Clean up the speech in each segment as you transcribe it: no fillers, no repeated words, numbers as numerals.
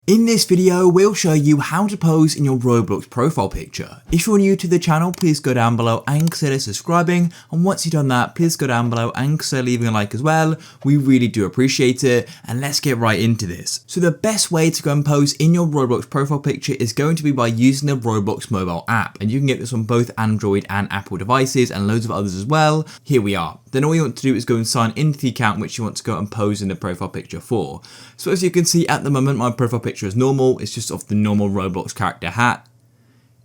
In this video, we'll show you how to pose in your Roblox profile picture. If you're new to the channel, please go down below and consider subscribing, and once you've done that, please go down below and consider leaving a like as well. We really do appreciate it, and let's get right into this. So the best way to go and pose in your Roblox profile picture is going to be by using the Roblox mobile app, and you can get this on both Android and Apple devices and loads of others as well. Here we are. Then all you want to do is go and sign into the account which you want to go and pose in the profile picture for. So as you can see at the moment, my profile picture is normal. It's just of the normal Roblox character hat.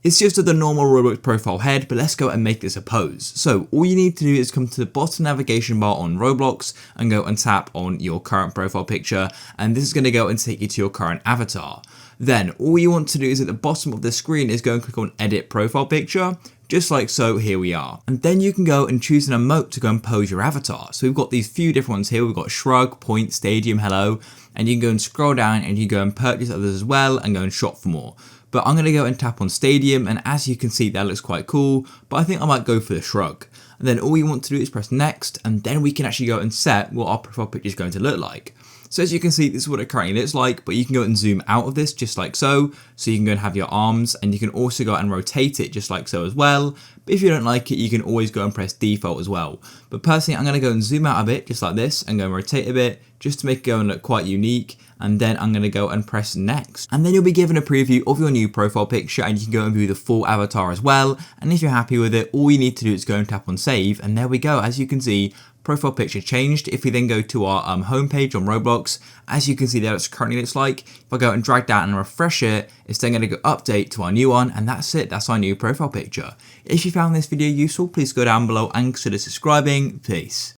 It's just of the normal Roblox profile head, but let's go and make this a pose. So all you need to do is come to the bottom navigation bar on Roblox and go and tap on your current profile picture, and this is going to go and take you to your current avatar. Then all you want to do is at the bottom of the screen is go and click on edit profile picture. Just like so, here we are. And then you can go and choose an emote to go and pose your avatar. So we've got these few different ones here. We've got shrug, point, stadium, hello, and you can go and scroll down and you go and purchase others as well and go and shop for more. But I'm going to go and tap on stadium, and as you can see, that looks quite cool, but I think I might go for the shrug. And then all you want to do is press next, and then we can actually go and set what our profile picture is going to look like. So as you can see, this is what it currently looks like, but you can go and zoom out of this just like so. So you can go and have your arms, and you can also go and rotate it just like so as well. But if you don't like it, you can always go and press default as well. But personally, I'm going to go and zoom out a bit just like this and go and rotate a bit just to make it go and look quite unique. And then I'm going to go and press next. And then you'll be given a preview of your new profile picture, and you can go and view the full avatar as well. And if you're happy with it, all you need to do is go and tap on save. And there we go. As you can see, profile picture changed. If we then go to our homepage on Roblox, as you can see there, it's currently looks like. If I go and drag that and refresh it, it's then going to go update to our new one, and that's it. That's our new profile picture. If you found this video useful, please go down below and consider subscribing. Peace.